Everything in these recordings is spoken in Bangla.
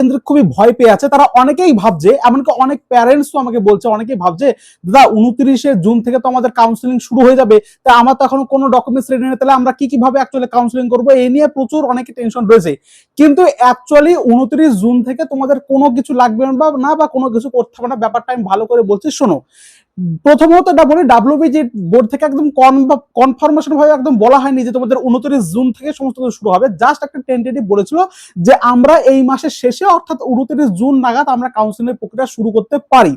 কেন্দ্রে খুবই ভয় পেয়ে আছে। তারা অনেকেই ভাবছে, এমনকি অনেক প্যারেন্টসও আমাকে বলছে, অনেকেই ভাবছে দাদা 29শে জুন থেকে তো আমাদের কাউন্সিলিং শুরু হয়ে যাবে, তা আমার তো এখনো কোনো ডকুমেন্টস রেডি নেই, তাহলে আমরা কিভাবে অ্যাকচুয়ালি কাউন্সিলিং করবো, এই নিয়ে প্রচুর অনেকে টেনশন রয়েছে। কিন্তু অ্যাকচুয়ালি 29 জুন থেকে তোমাদের কোনো কিছু লাগবে না বা কোনো কিছু করতে হবে না। ব্যাপারটা আমি ভালো করে বলছি, শোনো। প্রথমত এটা বলি, ডাব্লিউবিজি বোর্ড থেকে একদম কনফার্মেশন ভাবে একদম বলা হয়নি যে তোমাদের 29 জুন থেকে সমস্ত কিছু শুরু হবে। জাস্ট একটা টেন্টেটিভ বলেছিল যে আমরা এই মাসের শেষে অর্থাৎ 29 জুন নাগাদ আমরা কাউন্সিলিং প্রক্রিয়া শুরু করতে পারি।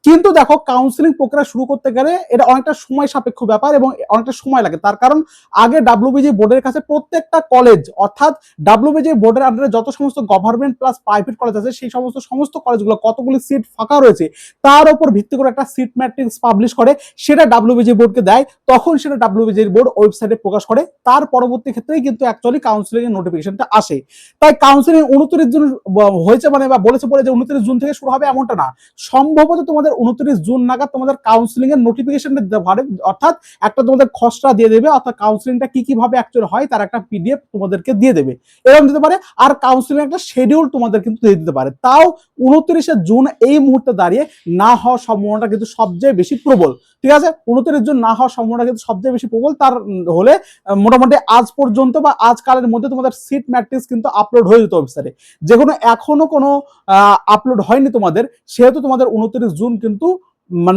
কিন্তু দেখো, কাউন্সিলিং প্রক্রিয়া শুরু করতে গেলে এটা অনেকটা সময় সাপেক্ষ ব্যাপার এবং অনেকটা সময় লাগে। তার কারণ আগে ডাব্লিউবিজি বোর্ডের কাছে প্রত্যেকটা কলেজ, অর্থাৎ ডাব্লিউবিজি বোর্ডের আন্ডারে যত সমস্ত গভর্নমেন্ট প্লাস প্রাইভেট কলেজ আছে, সেই সমস্ত কলেজগুলো কতগুলি সিট ফাঁকা রয়েছে তার উপর ভিত্তি করে একটা সিট ম্যাট্রিক্স পাবলিশ করে, সেটা ডাব্লিউবিজি বোর্ডকে দেয়। তখন সেটা ডাব্লিউবিজি বোর্ড ওয়েবসাইটে প্রকাশ করে। তার পরবর্তী ক্ষেত্রেই কিন্তু অ্যাকচুয়ালি কাউন্সিলিং এর নোটিফিকেশনটা আসে। তাই কাউন্সিলিং 29 জুন হয়েছে মানে বা বলেছে বলে যে 29 জুন থেকে শুরু হবে এমনটা না। সম্ভবত তোমাদের 29 জুন নাগাদ তোমাদের কাউন্সিলিং এর নোটিফিকেশনটা দিতে পারে, অর্থাৎ একটা তোমাদের খসড়া দিয়ে দেবে, অর্থাৎ কাউন্সিলিংটা কি ভাবে অ্যাকচুয়ালি হয় তার একটা পিডিএফ তোমাদেরকে দিয়ে দেবে, এরকম দিতে পারে। আর কাউন্সিলিং একটা শিডিউল তোমাদের কিন্তু দিয়ে দিতে পারে। তাও 29 জুন এই মুহূর্তে দাঁড়িয়ে না হওয়ার সম্ভাবনাটা কিন্তু সবচেয়ে বেশি প্রবল। ঠিক আছে, 29 জুন না হওয়ার সম্ভাবনা কিন্তু সবচেয়ে বেশি প্রবল। তার হলে মোটামুটি আজ পর্যন্ত বা আজকালের মধ্যে তোমাদের সিট ম্যাট্রিক্স কিন্তু আপলোড হয়ে যেত ওয়েবসাইটে। যেকোনো এখনো কোনো আপলোড হয়নি তোমাদের, সেহেতু তোমাদের 29 জুন কিন্তু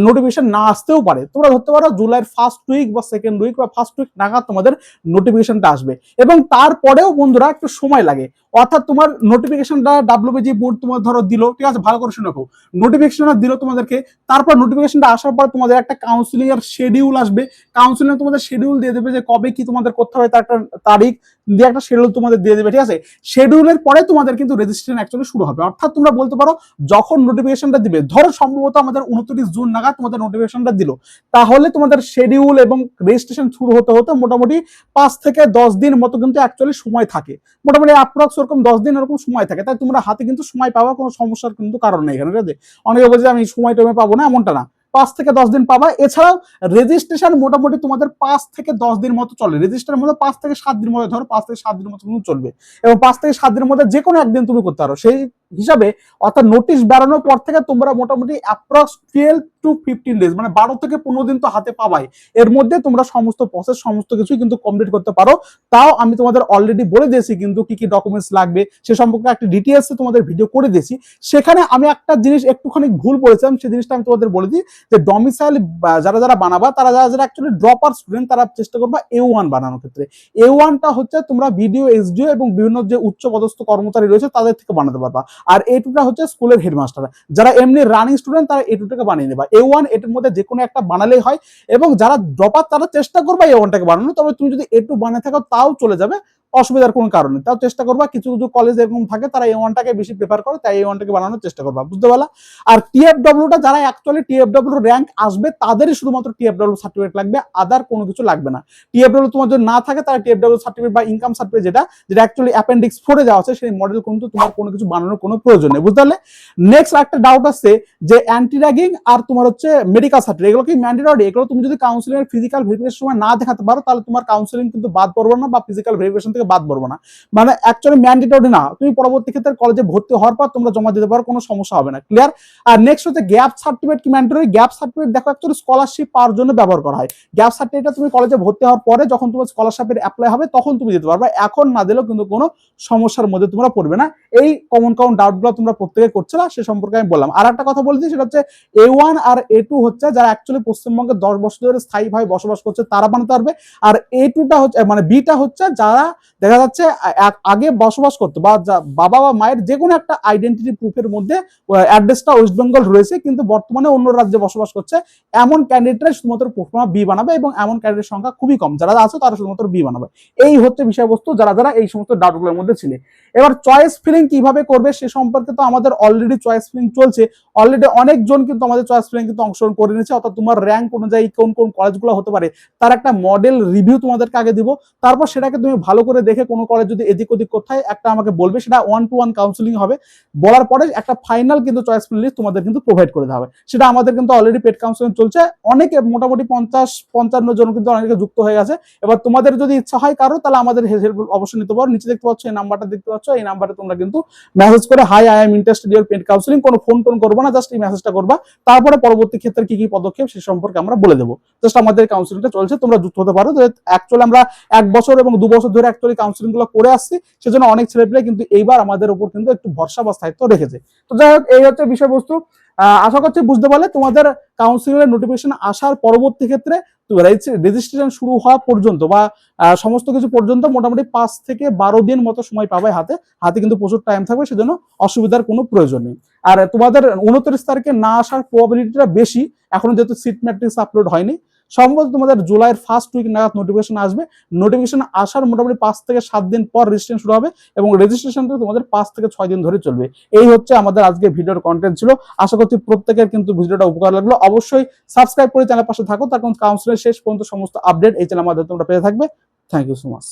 নোটিফিকেশন না আসতেও পারে। তোমরা ধরতে পারো জুলাইয়ের ফার্স্ট উইক বা সেকেন্ড উইক বা ফার্স্ট উইক নাগাদ তোমাদের নোটিফিকেশনটা আসবে। এবং তারপরেও বন্ধুরা একটু সময় লাগে, অর্থাৎ তোমার নোটিফিকেশনটা ডাব্লিউবিজি বোর্ড তোমার ধরো দিল, ঠিক আছে, ভালো করে শুনে রাখো, নোটিফিকেশনটা দিল তোমাদেরকে। তারপর নোটিফিকেশনটা আসার পর তোমাদের একটা কাউন্সিলিং এর শিডিউল আসবে। কাউন্সিলিং তোমাদের শিডিউল দিয়ে দেবে যে কবে কি তোমাদের করতে হবে, তার একটা তারিখ দিয়ে একটা শিডিউল তোমাদের দিয়ে দেবে। ঠিক আছে, শিডিউলের পরে তোমাদের কিন্তু রেজিস্ট্রেশন অ্যাকচুয়ালি শুরু হবে। অর্থাৎ তোমরা বলতে পারো যখন নোটিফিকেশনটা দিবে, ধরো সম্ভবত আমাদের 29 জুন নাগাদ তোমাদের নোটিফিকেশনটা দিল, তাহলে তোমাদের শিডিউল এবং রেজিস্ট্রেশন শুরু হতে হতে মোটামুটি 5 থেকে 10 দিন মতো কিন্তু অ্যাকচুয়ালি সময় থাকে। মোটামুটি অ্যাপ্রক্স ওরকম 10 দিন এরকম সময় থাকে। তাই তোমরা হাতে কিন্তু সময় পাবা, কোনো সমস্যার কিন্তু কারণ নেই এখানে। ঠিক আছে, অনেকে বলছে আমি সময় টমে পাবো না, এমনটা না, 5 থেকে 10 দিন পাবা। এছাড়াও রেজিস্ট্রেশন মোটামুটি তোমাদের 5 থেকে 10 দিন মতো চলে। রেজিস্ট্রেশনের মধ্যে 5 থেকে 7 দিন মতো, ধরো 5 থেকে 7 দিন মতো চলবে। এবং 5 থেকে 7 দিনের মধ্যে যে কোনো একদিন তুমি করতে পারো। সেই হিসাবে অর্থাৎ নোটিশ বেরোনোর পর থেকে তোমরা মোটামুটি অ্যাপ্রক্স 12 to 15 ডেজ, মানে 12 থেকে 15 দিন তো হাতে পাবাই। এর মধ্যে তোমরা সমস্ত প্রসেস সমস্ত কিছুই কিন্তু কমপ্লিট করতে পারো। তাও আমি তোমাদের অলরেডি বলে দিয়েছি কিন্তু কি কি ডকুমেন্টস লাগবে সে সম্পর্কে একটা ডিটেইলস তোমাদের ভিডিও করে দিয়েছি। সেখানে আমি একটা জিনিস একটুখানি ভুল বলেছিলাম, সেই জিনিসটা আমি তোমাদের বলে দিই যে ডমিসাইল যারা বানাবা, তারা যারা অ্যাকচুয়ালি ড্রপার স্টুডেন্ট, তারা চেষ্টা করবা A1 বানানোর ক্ষেত্রে। A1টা হচ্ছে তোমরা ভিডিও এসডিও এবং বিভিন্ন যে উচ্চ পদস্থ কর্মচারী রয়েছে তাদের থেকে বানাতে পারবা। আর A2টা হচ্ছে স্কুলের হেডমাস্টার। যারা এমনি রানিং স্টুডেন্ট তারা A2টাকে বানিয়ে নেবা। A1 এটার মধ্যে যে কোনো একটা বানালেই হয়। এবং যারা ড্রপার তারা চেষ্টা করবা A1টাকে বানানো, তবে তুমি যদি A2 বানিয়ে থাকো তাও চলে যাবে, অসুবিধার কোনো কারণে। তাও চেষ্টা করবা, কিছু কিছু কলেজ এরকম থাকে তারা A1টাকে বেশি প্রেফার করে, তাই A1টাকে বানানোর চেষ্টা করবা, বুঝতে পারলা? আর TFWটা যারা অ্যাকচুয়ালি TFW র্যাঙ্ক আসবে তাদেরই শুধুমাত্র TFW সার্টিফিকেট লাগবে, আদার কোনো কিছু লাগবে না। TFW তোমার যদি না থাকে তাহলে TFW সার্টিফিকেট বা ইনকাম সার্টিফিকেট যেটা অ্যাকচুয়ালি অ্যাপেন্ডিক্স 4 এ যাওয়া আছে, সেই মডেল কিন্তু তোমার কোনো কিছু বানানোর কোনো প্রয়োজন নেই, বুঝতে পারলে? নেক্সট একটা ডাউট আছে যে অ্যান্টি র্যাগিং আর তোমার হচ্ছে মেডিকেল সার্টিফিকেট, এগুলো কি ম্যান্ডেটরি? এগুলো তুমি যদি কাউন্সিলিং এর ফিজিক্যাল ভেরিফিকেশন সময় না দেখাতে পারো তাহলে তোমার কাউন্সিলিং কিন্তু বাদ পড়বে না বা ফিজিক্যাল ভেরিফিকেশন থেকে বাদ পড়বে না। মানে অ্যাকচুয়ালি ম্যান্ডেটরি না, তুমি পরবর্তী ক্ষেত্রে কলেজে ভর্তি হওয়ার পর তোমরা জমা দিতে পারো, কোনো সমস্যা হবে না, ক্লিয়ার? আর নেক্সট হচ্ছে গ্যাপ সার্টিফিকেট কি ম্যান্ডেটরি? গ্যাপ সার্টিফিকেট দেখো অ্যাকচুয়ালি স্কলারশিপ পাওয়ার জন্য ব্যবহার করা হয়। গ্যাপ সার্টিফিকেটটা তুমি কলেজে ভর্তি হওয়ার পরে যখন তোমার স্কলারশিপের অ্যাপ্লাই হবে তখন তুমি দিতে পারবে, এখন না দিলেও কিন্তু কোনো সমস্যার মধ্যে তোমরা পড়বে না। এই কমন ডাউটগুলো তোমরা প্রত্যেকে করছো না, সে সম্পর্কে আমি বললাম। আর একটা কথা বলে দিই, সেটা হচ্ছে A1 আর A2 হচ্ছে যারা অ্যাকচুয়ালি পশ্চিমবঙ্গে 10 বছর ধরে স্থায়ীভাবে বসবাস করছে তারা বানাতে পারবে। আর A2টা হচ্ছে মানে Bটা হচ্ছে যারা দেখা যাচ্ছে আগে বসবাস করতো বা বাবা বা মায়ের যে কোনো একটা আইডেন্টিটি প্রুফের মধ্যে অ্যাড্রেসটা ওয়েস্ট বেঙ্গল রয়েছে কিন্তু বর্তমানে অন্য রাজ্যে বসবাস করছে, এমন ক্যান্ডিডেটরা শুধুমাত্র প্রথমে বি বানাবে। এবং এমন ক্যান্ডিডেট সংখ্যা খুবই কম, যারা আছে তারা শুধুমাত্র বি বানাবে। এই হচ্ছে বিষয়বস্তু, যারা যারা এই সমস্ত ডাউটগুলোর মধ্যে ছিল। এবার চয়েস ফিলিং কিভাবে করবে সে সম্পর্কে তো আমাদের অলরেডি চয়েস ফিলিং চলছে। অলরেডি অনেকজন কিন্তু আমাদের চয়েস ফিলিং কিন্তু অংশগ্রহণ করে নিয়েছে। অর্থাৎ তোমার র্যাঙ্ক অনুযায়ী কোন কোন কলেজগুলো হতে পারে তার একটা মডেল রিভিউ তোমাদেরকে আগে দিব। তারপর সেটাকে তুমি ভালো করে দেখে কোনো কলেজ যদি এদিক ওদিক কোথায় একটা আমাকে বলবে, সেটা 1-to-1 কাউন্সিলিং হবে। বলার পরে একটা ফাইনাল কিন্তু চয়েস ফিলিং লিস্ট তোমাদের কিন্তু প্রোভাইড করে দেওয়া হবে। সেটা আমাদের কিন্তু অলরেডি পেড কাউন্সিলিং চলছে, অনেকে মোটামুটি 50-55 জন কিন্তু অনেকে যুক্ত হয়ে গেছে। এবার তোমাদের যদি ইচ্ছা হয় কারো, তাহলে আমাদের হেল্প অবশ্যই নিতে পারো। নিচে দেখতে পাচ্ছ এই নাম্বারটা দেখতে পাচ্ছ, পাচ্ছ, এই নাম্বারে তোমরা কিন্তু মেসেজ করে hi I am interested your paid counselling, কোনো ফোন টোন করবো না, জাস্ট এই মেসেজটা করবা, তারপরে পরবর্তী ক্ষেত্রে কি কি পদক্ষেপ সে সম্পর্কে আমরা বলে দেবো। জাস্ট আমাদের কাউন্সিলিংটা চলছে, তোমরা যুক্ত হতে পারো। যে অ্যাকচুয়ালি আমরা 1 বছর এবং 2 বছর ধরে অ্যাকচুয়ালি কাউন্সিলিং গুলো করে আসছি, সেজন্য অনেক ছেলেপেলে কিন্তু এইবার আমাদের উপর কিন্তু একটু ভরসা বা স্থায়িত্ব রেখেছে। তো যাই হোক, এই হচ্ছে বিষয়বস্তু। আশা করছি বুঝতে পারলে। তোমাদের কাউন্সিলিং এর নোটিফিকেশন আসার পরবর্তী ক্ষেত্রে রেজিস্ট্রেশন শুরু হওয়া পর্যন্ত বা সমস্ত কিছু পর্যন্ত মোটামুটি 5 থেকে 12 দিন মতো সময় পাবে হাতে। হাতে কিন্তু প্রচুর টাইম থাকবে, সেজন্য অসুবিধার কোনো প্রয়োজন নেই। আর তোমাদের 29 তারিখে না আসার প্রবাবিলিটিটা বেশি, এখনো যেহেতু সিট ম্যাট্রিক্স আপলোড হয়নি। সম্ভবত তোমাদের জুলাইয়ের ফার্স্ট উইক নাগাদ নোটিফিকেশন আসবে। নোটিফিকেশন আসার মোটামুটি 5 থেকে 7 দিন পর রেজিস্ট্রেশন শুরু হবে, এবং রেজিস্ট্রেশনটা তোমাদের 5 থেকে 6 দিন ধরে চলবে। এই হচ্ছে আমাদের আজকে ভিডিওর কন্টেন্ট ছিল। আশা করছি প্রত্যেকের কিন্তু ভিডিওটা উপকার লাগলো। অবশ্যই সাবস্ক্রাইব করে চ্যানেলের পাশে থাকো, তার কারণ কাউন্সিলের শেষ পর্যন্ত সমস্ত আপডেট এই চ্যানেলের মাধ্যমে তোমরা পেয়ে থাকবে। Thank you so much.